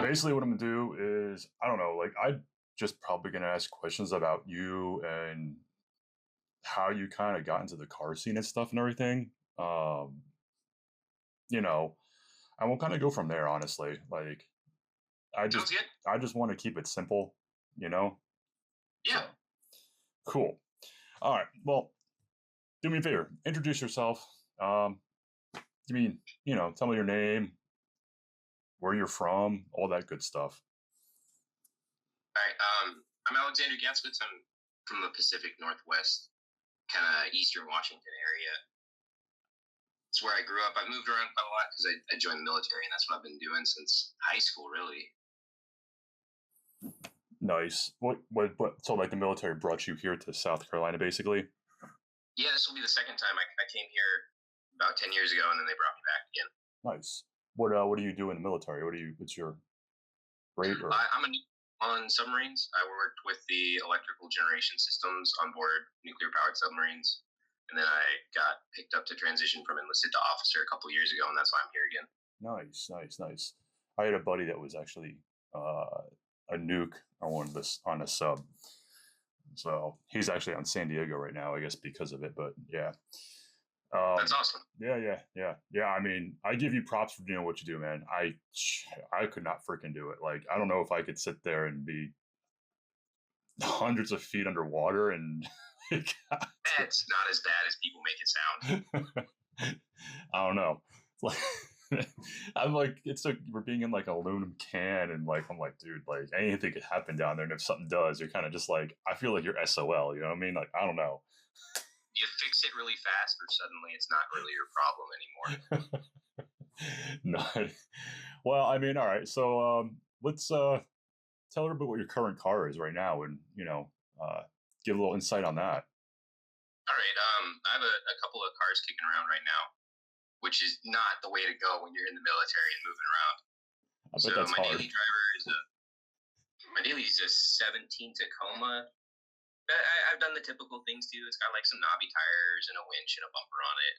basically what I'm gonna do is I don't know, like I just probably gonna ask questions about you and how you kind of got into the car scene and stuff and everything. Um, you know, and we'll kind of go from there. Honestly, like I Sounds just good. I just want to keep it simple. You know, so Yeah. cool. All right. Well, do me a favor. Introduce yourself. Um, I mean, tell me your name, where you're from, all that good stuff. All right. I'm Alexander Gatswitz. I'm from the Pacific Northwest, kind of Eastern Washington area. It's where I grew up. I moved around quite a lot because I joined the military, and that's what I've been doing since high school, really. Nice. What? So, like, the military brought you here to South Carolina, basically. Yeah, this will be the second time I came here about 10 years ago, and then they brought me back again. Nice. What do you do in the military? What's your rate or? I'm on submarines. I worked with the electrical generation systems on board nuclear-powered submarines, and then I got picked up to transition from enlisted to officer a couple years ago, and that's why I'm here again. Nice, nice, nice. I had a buddy that was actually a nuke on a sub. So he's actually on San Diego right now, I guess, because of it. But yeah, That's awesome. yeah. I mean, I give you props for doing what you do, man. I could not freaking do it. Like, I don't know if I could sit there and be hundreds of feet underwater and. It's not as bad as people make it sound. I don't know. Like, I'm like, it's like we're being in like an aluminum can, and like I'm like, dude, like anything could happen down there, and if something does, you're kind of just like, I feel like you're SOL. You know what I mean? Like, I don't know. You fix it really fast, or suddenly it's not really your problem No. anymore. Well, I mean, all right. So let's tell everybody what your current car is right now, and give a little insight on that. All right. I have a couple of cars kicking around right now, which is not the way to go when you're in the military and moving around. I bet that's hard. My daily is a 17 Tacoma. I've done the typical things too. It's got like some knobby tires and a winch and a bumper on it.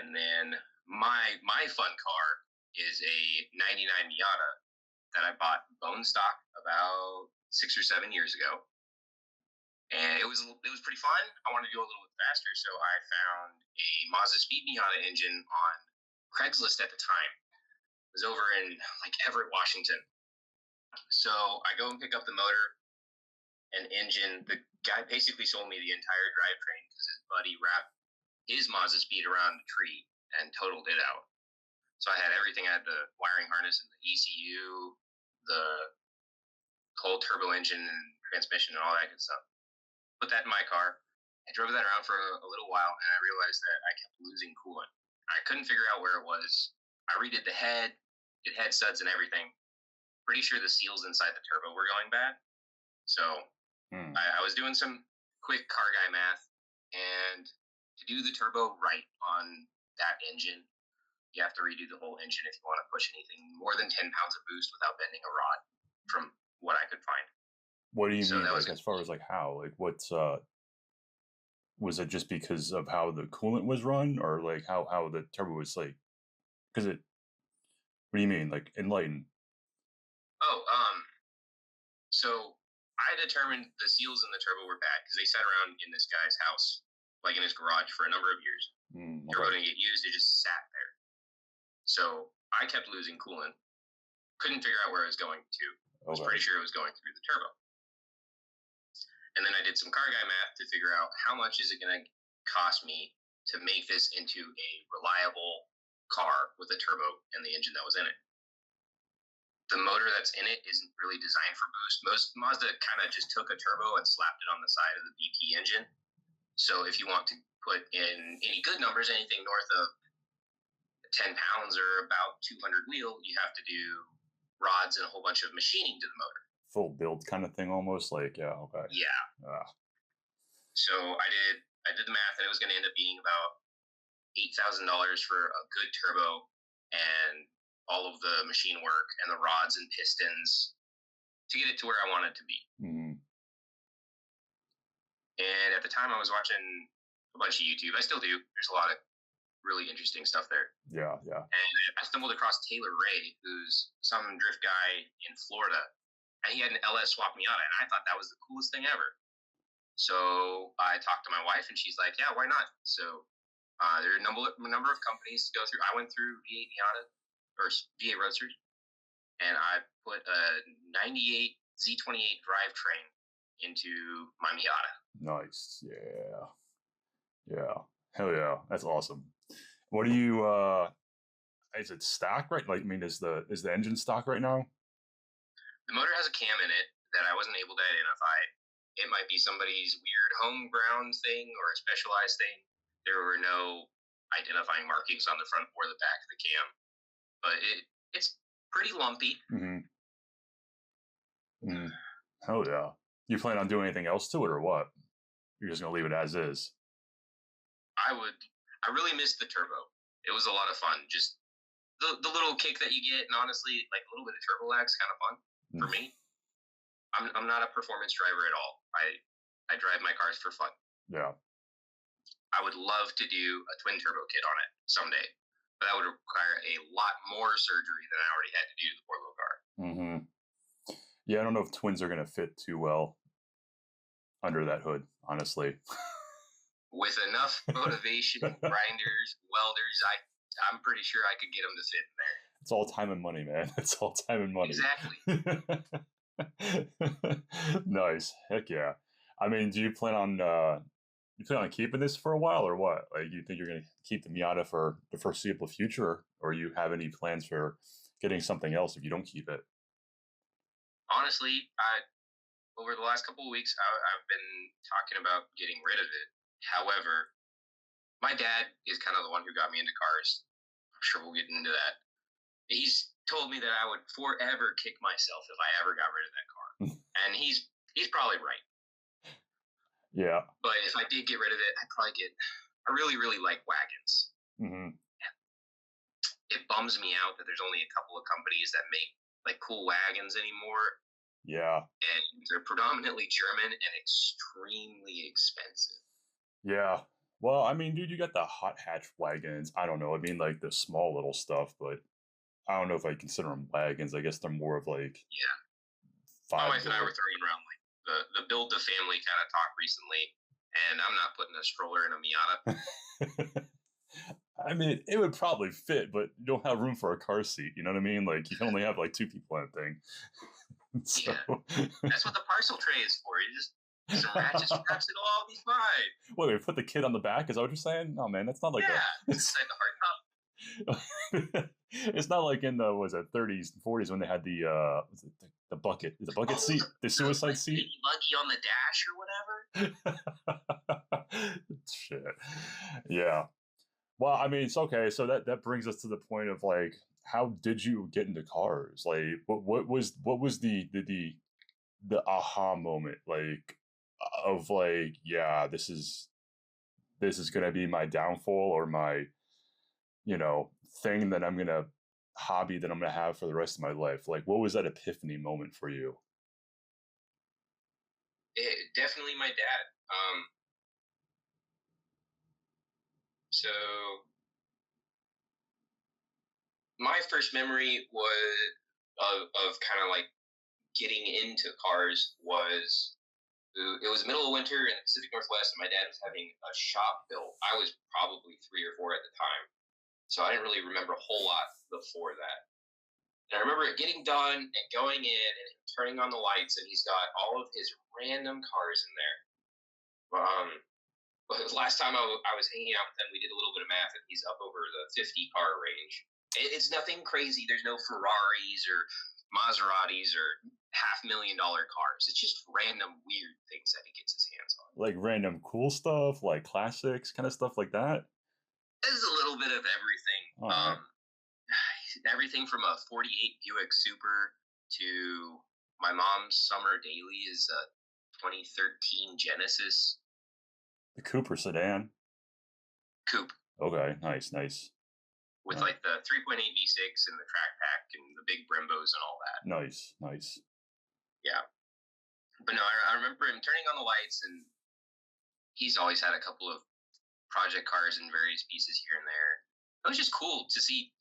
And then my fun car is a '99 Miata that I bought bone stock about 6 or 7 years ago. And it was pretty fun. I wanted to go a little bit faster, so I found a Mazda Speed Miata engine on Craigslist at the time. It was over in like Everett, Washington. So I go and pick up the motor and engine. The guy basically sold me the entire drivetrain because his buddy wrapped his Mazda Speed around the tree and totaled it out. So I had everything. I had the wiring harness and the ECU, the whole turbo engine and transmission and all that good stuff. Put that in my car. I drove that around for a little while, and I realized that I kept losing coolant. I couldn't figure out where it was. I redid the head, did head studs and everything. Pretty sure the seals inside the turbo were going bad. So I was doing some quick car guy math, and to do the turbo right on that engine, you have to redo the whole engine if you want to push anything more than 10 pounds of boost without bending a rod, from what I could find. What do you mean, like, as far as like how? Like, what's was it just because of how the coolant was run, or like how the turbo was like? Because it. What do you mean, like enlighten? Oh, so I determined the seals in the turbo were bad because they sat around in this guy's house, like in his garage, for a number of years. Okay. Turbo didn't get used; it just sat there. So I kept losing coolant. Couldn't figure out where it was going to. I was pretty sure it was going through the turbo. And then I did some car guy math to figure out how much is it going to cost me to make this into a reliable car with a turbo and the engine that was in it. The motor that's in it isn't really designed for boost. Most Mazda kind of just took a turbo and slapped it on the side of the BP engine. So if you want to put in any good numbers, anything north of 10 pounds or about 200 wheel, you have to do rods and a whole bunch of machining to the motor. Full build kind of thing, almost like, yeah, okay. Yeah. So I did the math, and it was going to end up being about $8,000 for a good turbo and all of the machine work and the rods and pistons to get it to where I want it to be. Mm-hmm. And at the time, I was watching a bunch of YouTube. I still do. There's a lot of really interesting stuff there. Yeah, yeah. And I stumbled across Taylor Ray, who's some drift guy in Florida, and he had an LS swap Miata, and I thought that was the coolest thing ever. So I talked to my wife, and she's like, "Yeah, why not?" So there are a number of companies to go through. I went through V8 Miata or V8 Roadsters, and I put a '98 Z28 drivetrain into my Miata. Nice. Yeah. Yeah. Hell yeah. That's awesome. What do you is it stock right? Like I mean is the engine stock right now? The motor has a cam in it that I wasn't able to identify. It might be somebody's weird home ground thing or a specialized thing. There were no identifying markings on the front or the back of the cam, but it's pretty lumpy. Mm-hmm. Mm. Hell yeah. You plan on doing anything else to it or what? You're just gonna leave it as is. I really missed the turbo. It was a lot of fun. Just the little kick that you get, and honestly, like a little bit of turbo lag's kind of fun for me. I'm not a performance driver at all. I drive my cars for fun. Yeah. I would love to do a twin turbo kit on it someday, but that would require a lot more surgery than I already had to do to the poor little car. Mm-hmm. Yeah, I don't know if twins are gonna fit too well under that hood, honestly. With enough motivation, grinders, welders, I'm pretty sure I could get them to fit in there. It's all time and money, man. It's all time and money. Exactly. Nice. Heck yeah. I mean, do you plan on keeping this for a while or what? Like, you think you're going to keep the Miata for the foreseeable future, or you have any plans for getting something else if you don't keep it? Honestly, over the last couple of weeks, I've been talking about getting rid of it. However, my dad is kind of the one who got me into cars. I'm sure we'll get into that. He's told me that I would forever kick myself if I ever got rid of that car, and he's probably right. Yeah. But if I did get rid of it, I'd probably get. I really like wagons. Mm-hmm. It bums me out that there's only a couple of companies that make like cool wagons anymore. Yeah. And they're predominantly German and extremely expensive. Yeah. Well, I mean, dude, you got the hot hatch wagons. I don't know. I mean, like the small little stuff, but I don't know if I consider them wagons. I guess they're more of like. Yeah. My wife and I were throwing around like the build the family kind of talk recently, and I'm not putting a stroller in a Miata. I mean, it would probably fit, but you don't have room for a car seat. You know what I mean? Like, you can only have like 2 people in a thing. So. Yeah. That's what the parcel tray is for. You just some ratchet straps, it'll all be fine. Wait, put the kid on the back? Is that what you're saying? No, man, that's not like inside the hard top. It's not like in the 30s and 40s when they had the bucket. The bucket seat, the suicide seat, buggy on the dash or whatever. Shit. Yeah. Well, I mean, it's okay. So that brings us to the point of like, how did you get into cars? Like, what was the aha moment like of like, yeah, this is gonna be my downfall or my thing that I'm gonna hobby that I'm gonna have for the rest of my life? Like, what was that epiphany moment for you? Definitely my dad. So my first memory was of kind of like getting into cars was it was the middle of winter in the Pacific Northwest, and my dad was having a shop built. I was probably 3 or 4 at the time, so I didn't really remember a whole lot before that. And I remember it getting done and going in and turning on the lights, and he's got all of his random cars in there. But last time I was hanging out with him, we did a little bit of math, and he's up over the 50 car range. It's nothing crazy. There's no Ferraris or Maseratis or $500,000 cars. It's just random weird things that he gets his hands on. Like random cool stuff, like classics, kind of stuff like that. There's a little bit of everything. Everything from a 48 Buick Super to my mom's summer daily is a 2013 Genesis. The Cooper sedan. Coupe. Okay, nice. With like the 3.8 V6 and the track pack and the big Brembos and all that. Nice. Yeah. But no, I remember him turning on the lights, and he's always had a couple of project cars in various pieces here and there. It was just cool to see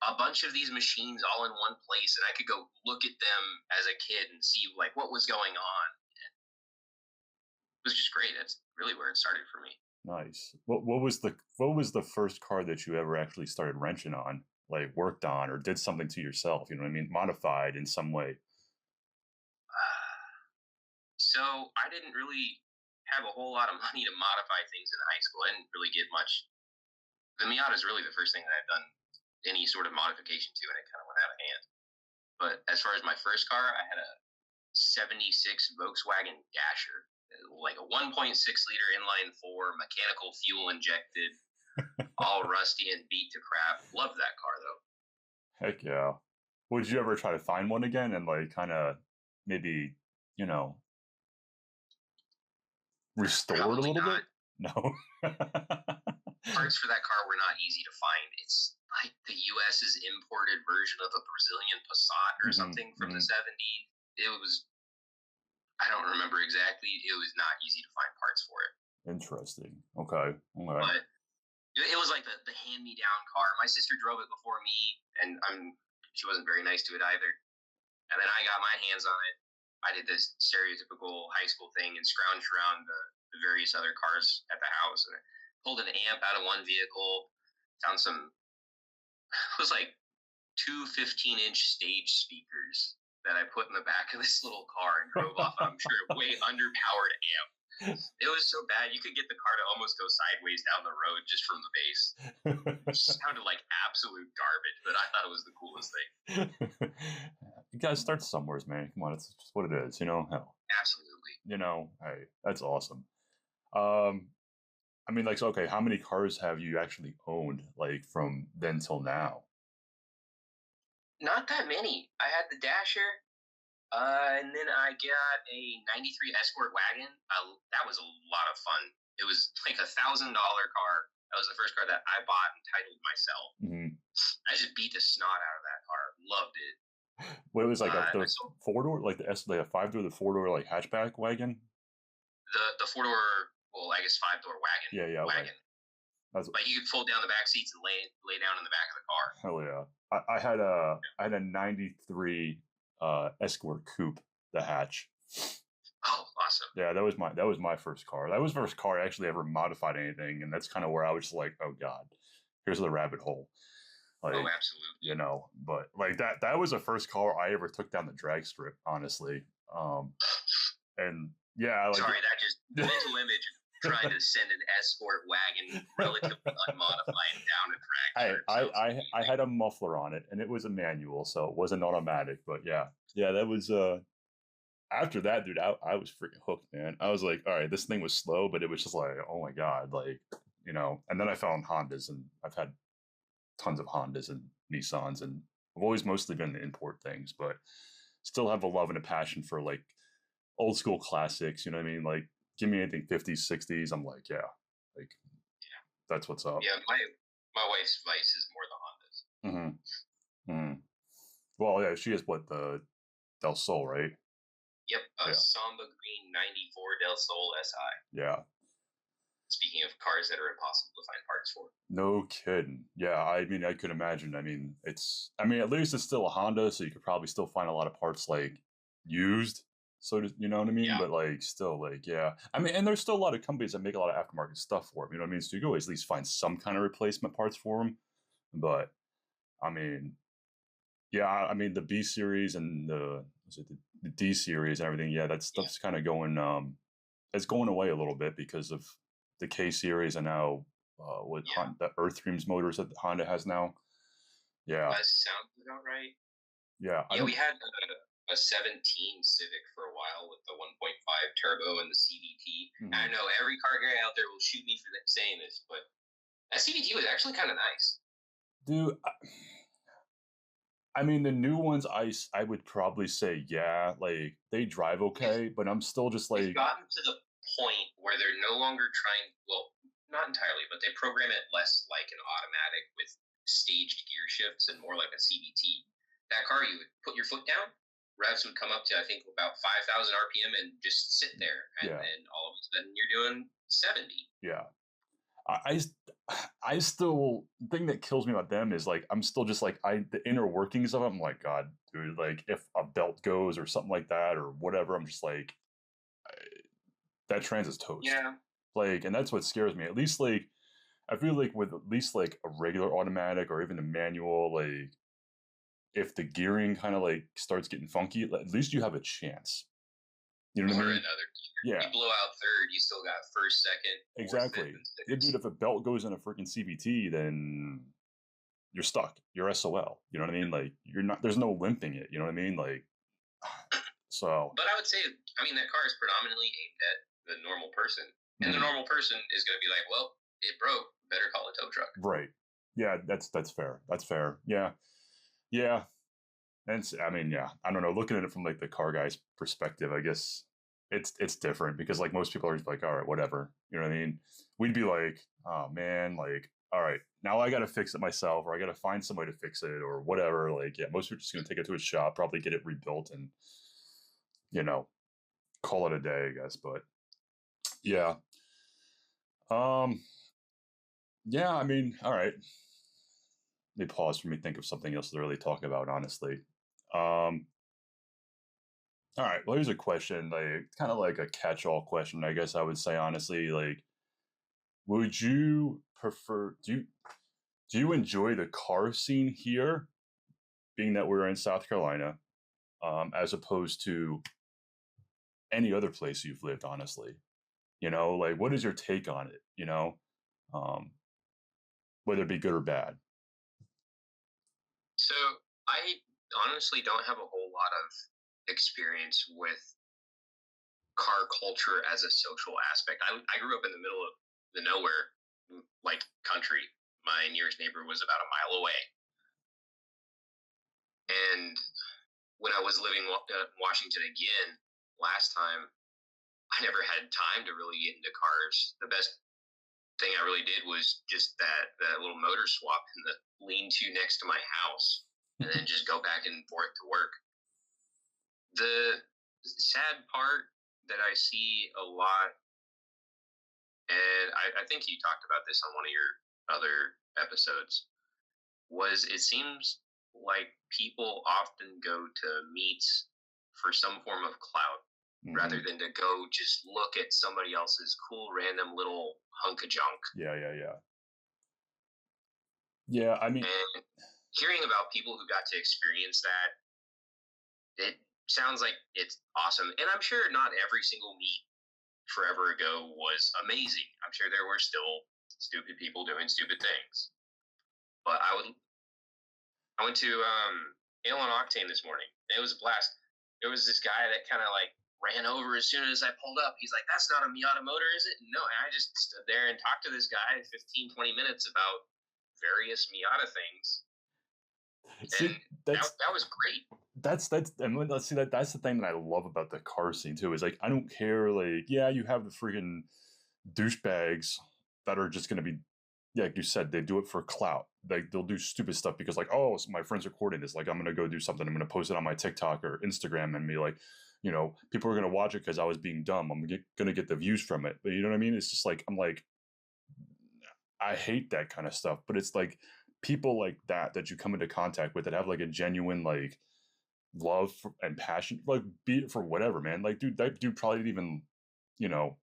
a bunch of these machines all in one place, and I could go look at them as a kid and see like what was going on. It was just great. That's really where it started for me. Nice. What was the first car that you ever actually started wrenching on, like worked on or did something to yourself? You know what I mean? Modified in some way. So I didn't really have a whole lot of money to modify things in high school. I didn't really get much. The Miata is really the first thing that I've done any sort of modification to, and it kind of went out of hand. But as far as my first car, I had a '76 Volkswagen Dasher, like a 1.6-liter inline four, mechanical fuel injected, all rusty and beat to crap. Loved that car though. Heck yeah. Would you ever try to find one again and like kind of maybe, you know, restore it a Probably little not. bit? No. Parts for that car were not easy to find. It's like the US's imported version of a Brazilian Passat or something from the '70s. It was, I don't remember exactly. It was not easy to find parts for it. Interesting. Okay. But it was like the hand me down car. My sister drove it before me, and she wasn't very nice to it either. And then I got my hands on it. I did this stereotypical high school thing and scrounged around the various other cars at the house, and I pulled an amp out of one vehicle, found some, it was like two 15-inch stage speakers that I put in the back of this little car and drove off. I'm sure a way underpowered amp. It was so bad you could get the car to almost go sideways down the road just from the bass. It sounded like absolute garbage, but I thought it was the coolest thing. You guys start somewhere, man. Come on, it's just what it is, you know. Hell, Absolutely. you know, hey, that's awesome. I mean, like, so, okay, how many cars have you actually owned, like, from then till now? Not that many. I had the Dasher, and then I got a '93 Escort wagon. That was a lot of fun. It was like $1,000 car. That was the first car that I bought and titled myself. Mm-hmm. I just beat the snot out of that car. Loved it. What it was like the 4-door, like like a 5-door, the 4-door like hatchback wagon. The 4-door, well, I guess 5-door wagon. Yeah, wagon. That's, but you could fold down the back seats and lay down in the back of the car. Hell yeah! I had a '93 Escort coupe, the hatch. Oh, awesome! Yeah, that was my first car. That was the first car I actually ever modified anything, and that's kind of where I was just like, oh god, here's the rabbit hole. Like, oh, absolutely. You know, but like that was the first car I ever took down the drag strip, honestly. And yeah, like, sorry, that just mental image of trying to send an Escort wagon relatively unmodified down a drag strip. I had a muffler on it, and it was a manual, so it wasn't automatic. But yeah, that was after that, dude, I was freaking hooked, man. I was like, all right, this thing was slow, but it was just like, oh my god, like, you know. And then I found Hondas, and I've had tons of Hondas and Nissans, and I've always mostly been the import things, but still have a love and a passion for like old school classics. You know what I mean? Like, give me anything 50s, 60s. I'm like, yeah, like, that's what's up. Yeah, my wife's vice is more the Hondas. Well, yeah, she is what, the Del Sol, right? Yep, Samba Green '94 Del Sol SI. Yeah. Speaking of cars that are impossible to find parts for. No kidding. Yeah, I mean, I could imagine. I mean, at least it's still a Honda, so you could probably still find a lot of parts like used. So, you know what I mean? Yeah. But like, still, like, yeah. I mean, and there's still a lot of companies that make a lot of aftermarket stuff for them. You know what I mean? So you can always at least find some kind of replacement parts for them. But I mean, yeah, I mean the B series and the D series and everything. Yeah, that stuff's kind of going. It's going away a little bit because of the K series and now with the Earth Dreams motors that Honda has now. Yeah, that sounds about right. Yeah, we had a 17 Civic for a while with the 1.5 turbo and the CVT. I know every car guy out there will shoot me for saying this, but that CVT was actually kind of nice. Dude, I mean, the new ones, I would probably say, yeah, like, they drive okay, but I'm still just like... They've gotten to the point where they're no longer trying, well, not entirely, but they program it less like an automatic with staged gear shifts and more like a CVT. That car, you would put your foot down, revs would come up to, I think, about 5,000 RPM and just sit there. And Yeah. then all of a sudden you're doing 70. Yeah. I, I still, the thing that kills me about them is like I'm still just like the inner workings of it. I'm like, God, dude, like if a belt goes or something like that or whatever, I'm just like that trans is toast. Yeah. Like, and that's what scares me. At least like I feel like with at least like a regular automatic or even a manual, like if the gearing kind of like starts getting funky, at least you have a chance. You know what I Or mean? another. Yeah, You blow out third, you still got first, second, fourth, fifth, exactly. and Yeah, dude, sixth. if a belt goes in a freaking CVT, then you're stuck. You're SOL. You know what I mean? Like you're not. There's no limping it. You know what I mean? Like so. But I would say, I mean, that car is predominantly aimed at the normal person. And the Mhm. normal person is going to be like, well, it broke. Better call a tow truck. Right. Yeah, that's fair. That's fair. Yeah. Yeah. And I mean, yeah, I don't know. Looking at it from like the car guy's perspective, I guess it's different because like most people are just like, all right, whatever. You know what I mean? We'd be like, oh man, like, all right, now I got to fix it myself, or I got to find somebody to fix it, or whatever. Like, yeah, most people are just gonna take it to a shop, probably get it rebuilt, and you know, call it a day, I guess. But yeah, um, yeah, I mean, all right. Let me pause for me, think of something else to really talk about, honestly. All right. Well, here's a question, like kind of like a catch-all question, I guess I would say honestly. Like, would you prefer? Do you enjoy the car scene here, being that we're in South Carolina, as opposed to any other place you've lived? Honestly, like what is your take on it? Um, whether it be good or bad. So I honestly don't have a whole lot of experience with car culture as a social aspect. I grew up in the middle of the nowhere, like country. My nearest neighbor was about a mile away. And when I was living in Washington again last time, I never had time to really get into cars. The best thing I really did was just that little motor swap in the lean-to next to my house, and then just go back and forth to work. The sad part that I see a lot, and I think you talked about this on one of your other episodes, was it seems like people often go to meets for some form of clout rather than to go just look at somebody else's cool random little hunk of junk. Yeah, yeah, yeah. Yeah, I mean, And hearing about people who got to experience that, it sounds like it's awesome. And I'm sure not every single meet forever ago was amazing. I'm sure there were still stupid people doing stupid things. But I went to Ale and Octane this morning. It was a blast. There was this guy that kind of like ran over as soon as I pulled up. He's like, "That's not a Miata motor, is it?" No, and I just stood there and talked to this guy 15, 20 minutes about various Miata things. see, And that was great. that's and let's see that's the thing that I love about the car scene too, is like I don't care, like, yeah, you have the freaking douchebags that are just gonna be, yeah, like you said, they do it for clout. Like they'll do stupid stuff because like, oh, so my friend's recording this, like I'm gonna go do something, I'm gonna post it on my TikTok or Instagram and be like, people are gonna watch it because I was being dumb. I'm gonna get the views from it. But you know what I mean? It's just like I'm like, I hate that kind of stuff. But it's like people like that you come into contact with that have like a genuine like love and passion, like be it for whatever, man. Like, dude, that dude probably didn't even, you know,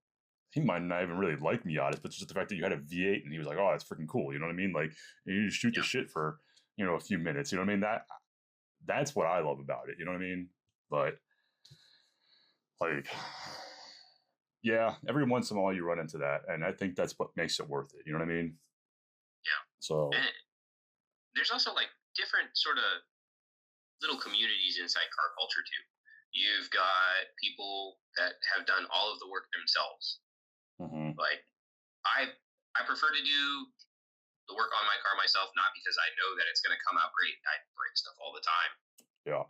he might not even really like Miatas, but just the fact that you had a V8 and he was like, oh, that's freaking cool. You know what I mean? Like, you just shoot the shit for, a few minutes. You know what I mean? That's what I love about it. You know what I mean? But like, yeah, every once in a while you run into that, and I think that's what makes it worth it. You know what I mean? Yeah. So And there's also like different sort of little communities inside car culture too. You've got people that have done all of the work themselves. Like I prefer to do the work on my car myself, not because I know that it's going to come out great. I break stuff all the time. yeah.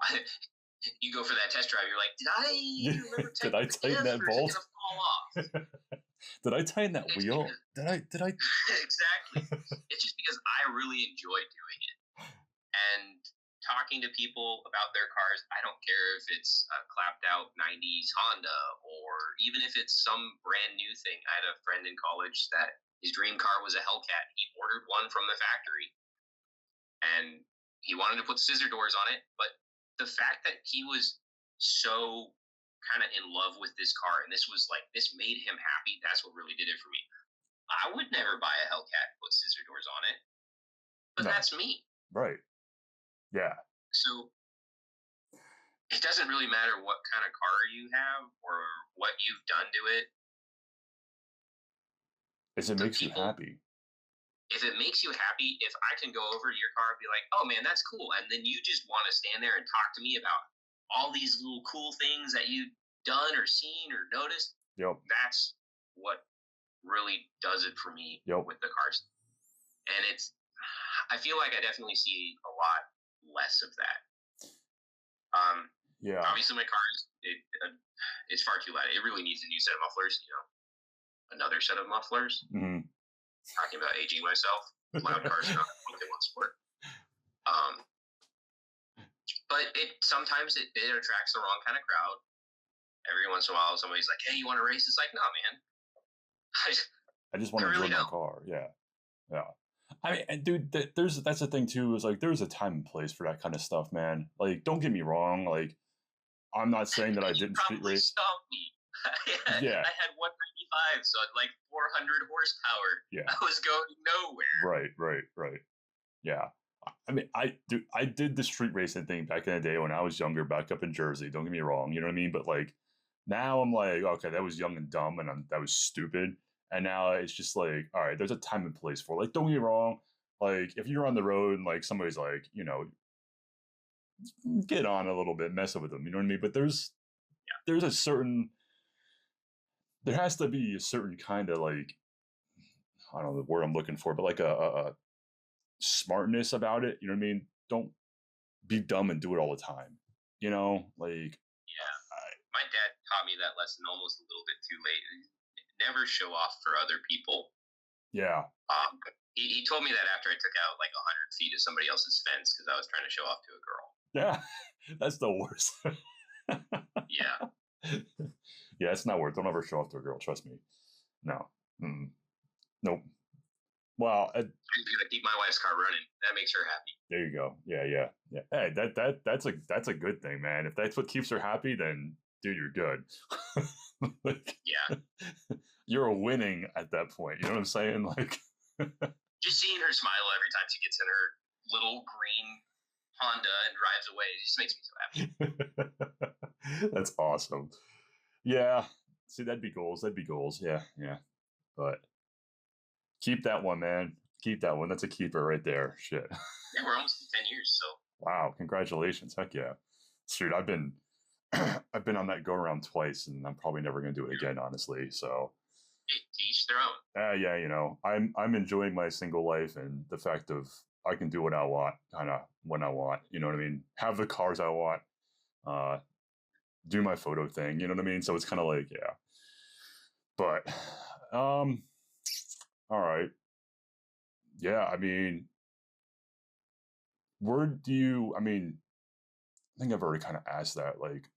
You go for that test drive, you're like, did I remember Did I tighten that bolt? Is it gonna fall off? Did I tighten that wheel? Did I? Exactly. It's just because I really enjoy doing it. And talking to people about their cars. I don't care if it's a clapped out 90s Honda or even if it's some brand new thing. I had a friend in college that his dream car was a Hellcat. He ordered one from the factory and he wanted to put scissor doors on it. But the fact that he was so kind of in love with this car and this made him happy, that's what really did it for me. I would never buy a Hellcat and put scissor doors on it, but No. that's me. Right. Yeah. So it doesn't really matter what kind of car you have or what you've done to it. As it The makes you people, happy. if it makes you happy, if I can go over to your car and be like, oh man, that's cool. And then you just want to stand there and talk to me about all these little cool things that you've done or seen or noticed, Yep. that's what really does it for me Yep. with the cars. And I feel like I definitely see a lot less of that. Yeah. Obviously, my car it's far too loud. It really needs a new set of mufflers. Another set of mufflers. Mm-hmm. Talking about aging myself, loud cars are not what they want sport. But sometimes it attracts the wrong kind of crowd. Every once in a while, somebody's like, "Hey, you want to race?" It's like, "No, man. I just want to really enjoy my don't." car. Yeah. Yeah. I mean, and dude, that's the thing too. Is like there's a time and place for that kind of stuff, man. Like, don't get me wrong. Like, I'm not saying that I You didn't street probably race. stopped me. Yeah. I had 195, so I'd like 400 horsepower. Yeah. I was going nowhere. Right. Yeah. I mean, I did the street racing thing back in the day when I was younger, back up in Jersey. Don't get me wrong, you know what I mean? But like now, I'm like, okay, that was young and dumb, and that was stupid. And now it's just like, all right, there's a time and place for it. Like, don't get me wrong. Like, if you're on the road and like somebody's like, get on a little bit, mess with them, you know what I mean? But there's a certain, there has to be a certain kind of like, I don't know the word I'm looking for, but like a smartness about it. You know what I mean? Don't be dumb and do it all the time. Like Yeah. My dad taught me that lesson almost a little bit too late. Never show off for other people. yeah, He told me that after I took out like 100 feet of somebody else's fence because I was trying to show off to a girl. yeah, that's the worst. Yeah. Yeah, it's not worth. Don't ever show off to a girl. Trust me. No. Nope. Well, I'm gonna keep my wife's car running. That makes her happy. there you go. Yeah. Hey, that's a good thing, man. If that's what keeps her happy, then dude, you're good. Like, Yeah. you're winning at that point. You know what I'm saying? Like, Just seeing her smile every time she gets in her little green Honda and drives away, it just makes me so happy. that's awesome. Yeah. See, that'd be goals. Yeah. But keep that one, man. Keep that one. That's a keeper right there. Shit. Yeah, we're almost 10 years, so. Wow. Congratulations. Heck yeah. Shoot, I've been on that go around twice, and I'm probably never going to do it again, honestly. So, Hey, to each their own. yeah, I'm enjoying my single life and the fact of I can do what I want, kind of when I want. You know what I mean? Have the cars I want. Do my photo thing. You know what I mean? So it's kind of like, yeah. But, all right. Yeah, I mean, I mean, I think I've already kind of asked that. Like,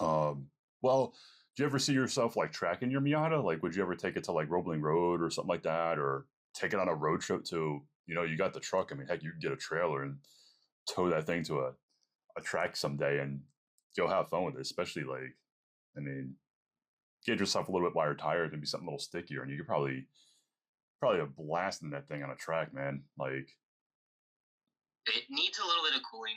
well, do you ever see yourself like tracking your Miata? Like, would you ever take it to like Roebling Road or something like that, or take it on a road trip to, you got the truck. I mean, heck, you could get a trailer and tow that thing to a track someday and go have fun with it. Especially like, I mean, get yourself a little bit wider tires and be something a little stickier, and you could probably a blast in that thing on a track, man. Like, It needs a little bit of cooling,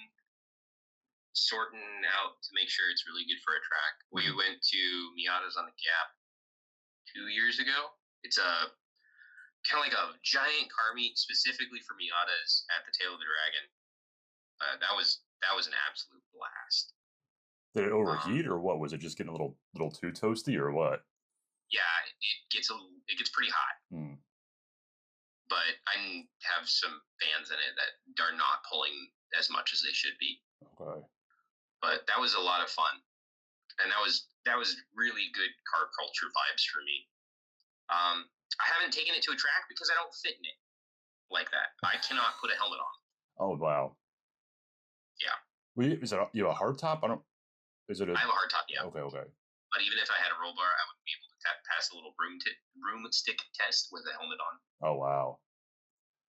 sorting out to make sure it's really good for a track. We went to Miata's on the Gap 2 years ago. It's a kind of like a giant car meet specifically for Miatas at the Tail of the Dragon. That was an absolute blast. did it overheat or what? Was it just getting a little too toasty or what? Yeah, it gets pretty hot. But I have some fans in it that are not pulling as much as they should be. Okay. But that was a lot of fun, and that was really good car culture vibes for me. I haven't taken it to a track because I don't fit in it like that. I cannot put a helmet on. Oh wow. Is it you a hard top? I don't. Is it a I have a hard top, yeah. okay? Okay. But even if I had a roll bar, I wouldn't be able to pass a little broomstick test with a helmet on. Oh wow.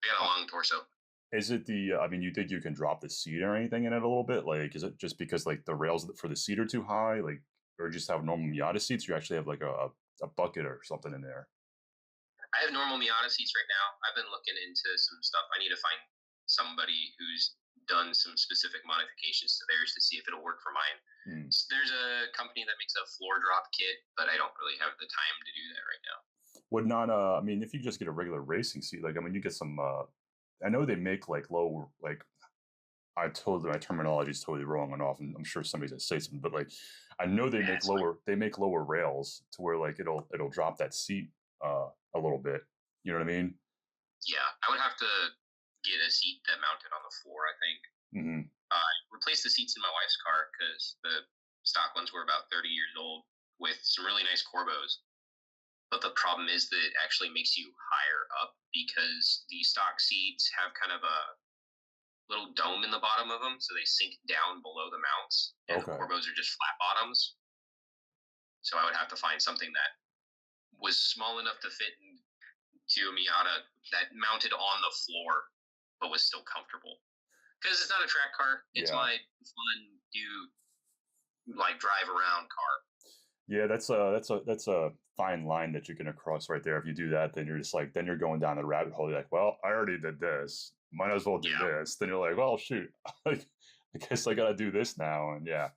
I got a long torso. Is it the? I mean, you think you can drop the seat or anything in it a little bit? Like, is it just because like the rails for the seat are too high? Like, or just have normal Miata seats? You actually have like a bucket or something in there. I have normal Miata seats right now. I've been looking into some stuff. I need to find somebody who's done some specific modifications to theirs to see if it'll work for mine. So there's a company that makes a floor drop kit, but I don't really have the time to do that right now. Would not. I mean, if you just get a regular racing seat, like I mean, you get some. I know they make like low like I told my terminology is totally wrong and off, and I'm sure somebody's gonna say something, but like I know they make lower rails to where like it'll drop that seat a little bit. You know what I mean? Yeah, I would have to get a seat that mounted on the floor. I think Mm-hmm. I replaced the seats in my wife's car because the stock ones were about 30 years old with some really nice Corbos. But the problem is that it actually makes you higher up because the stock seats have kind of a little dome in the bottom of them, so they sink down below the mounts, and the Okay. Corbos are just flat bottoms. So I would have to find something that was small enough to fit into a Miata that mounted on the floor, but was still comfortable. Because it's not a track car; it's Yeah. my fun, like drive around car. Yeah, that's a fine line that you're gonna cross right there. If you do that, then you're just like then you're going down the rabbit hole. You're like, well, I already did this. Might as well do this. Then you're like, well, shoot, I guess I gotta do this now. And yeah,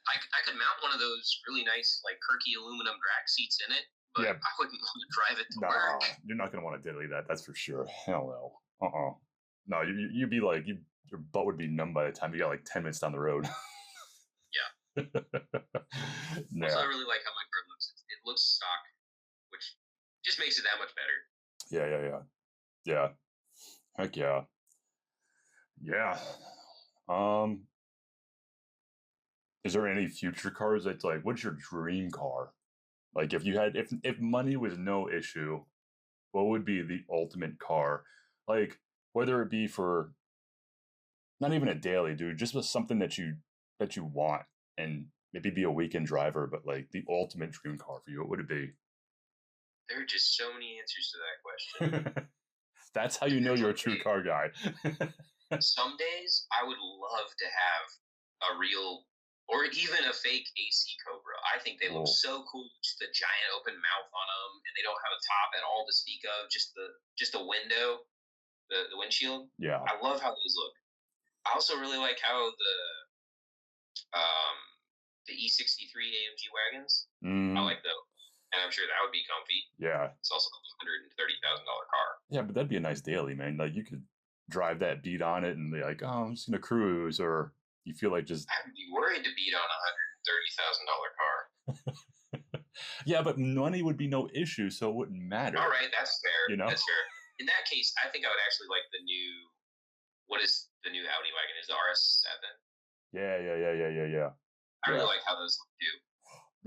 I could mount one of those really nice, like Kirky aluminum drag seats in it, but yeah, I wouldn't want to drive it to no, work. you're not gonna want to diddly that. That's for sure. Hell no. No, you'd be like your butt would be numb by the time you got like 10 minutes down the road. Yeah. Yeah. Also, I really like how my car looks. It looks stock, which just makes it that much better. Yeah. Heck yeah. Yeah. Um, is there any future cars that's like, what's your dream car? Like, if you had, if money was no issue, what would be the ultimate car? Like, whether it be for not even a daily, dude, just with something that you want, and maybe be a weekend driver, but like the ultimate dream car for you, what would it be? There are just so many answers to that question. That's how you know you're a true car guy. Some days I would love to have a real or even a fake AC Cobra. I think they look so cool. Just the giant open mouth on them, and they don't have a top at all to speak of. Just the window, the windshield. Yeah. I love how those look. I also really like how the E63 AMG wagons. I like those, and I'm sure that would be comfy. Yeah. It's also a $130,000 car. Yeah, but that'd be a nice daily, man. Like you could drive that beat on it and be like, oh, I'm just gonna cruise, or you feel like just I'd be worried to beat on a $130,000 car. Yeah, but money would be no issue, so it wouldn't matter. All right, that's fair. You know? That's fair. In that case, I think I would actually like the new. What is the new Audi wagon? Is the RS7? Yeah. I really like how those look too.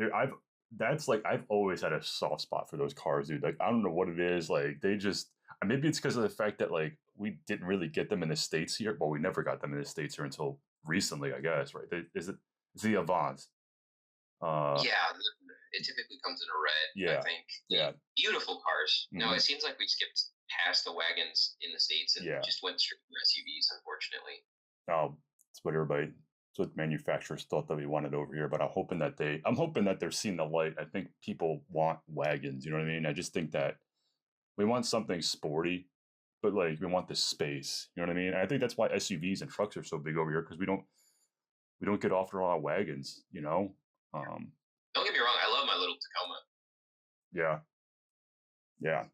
Dude, I've always had a soft spot for those cars, dude. Like I don't know what it is. Like they just maybe it's because of the fact that like we didn't really get them in the States here. Well, we never got them in the States here until recently, I guess, right? It's the Avant. Yeah, it typically comes in a red. Yeah, I think. Yeah. Beautiful cars. Mm-hmm. No, it seems like we skipped past the wagons in the States and just went straight to SUVs, unfortunately. Oh, it's what manufacturers thought that we wanted over here. But I'm hoping that they're seeing the light. I think people want wagons. You know what I mean? I just think that we want something sporty, but like we want the space. You know what I mean? And I think that's why SUVs and trucks are so big over here because we don't get offered a lot of wagons. You know. Don't get me wrong. I love my little Tacoma. Yeah.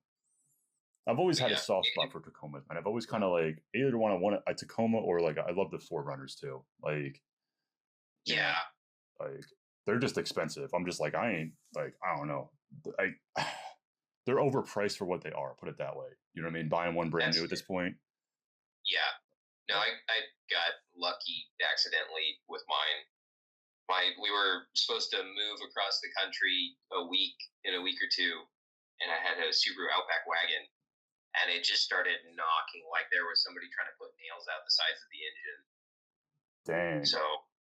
I've always had a soft spot for Tacomas, and I've always kind of like either want a Tacoma or like I love the 4Runners too. Like, like they're just expensive. I'm just like I don't know. They're overpriced for what they are. Put it that way. You know what I mean? Buying one brand new at this point. Yeah. No, I got lucky accidentally with mine. We were supposed to move across the country in a week or two, and I had a Subaru Outback wagon. And it just started knocking like there was somebody trying to put nails out the sides of the engine. Dang. So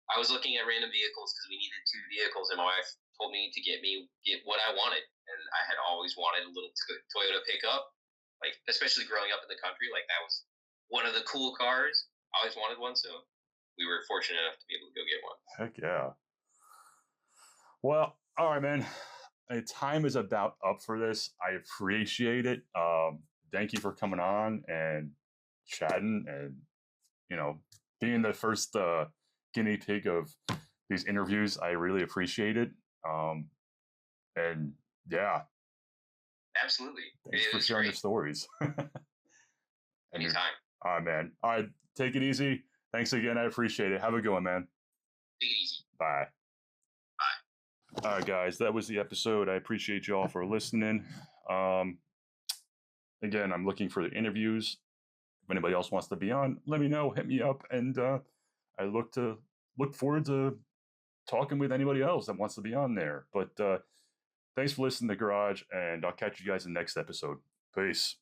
I was looking at random vehicles because we needed two vehicles, and my wife told me to get what I wanted, and I had always wanted a little Toyota pickup, like especially growing up in the country, like that was one of the cool cars. I always wanted one, so we were fortunate enough to be able to go get one. Heck yeah. Well, all right, man. Time is about up for this. I appreciate it. Thank you for coming on and chatting, and you know, being the first guinea pig of these interviews. I really appreciate it. Um, and yeah, Absolutely, thanks it for was sharing your great. stories. And you're, Anytime. all right, man. All right, take it easy. Thanks again. I appreciate it. Have a good one, man. Take it easy. Bye. Bye. All right, guys, that was the episode. I appreciate you all for listening. Um, again, I'm looking for the interviews. If anybody else wants to be on, let me know. Hit me up, and I look forward to talking with anybody else that wants to be on there. But thanks for listening to Garage, and I'll catch you guys in the next episode. Peace.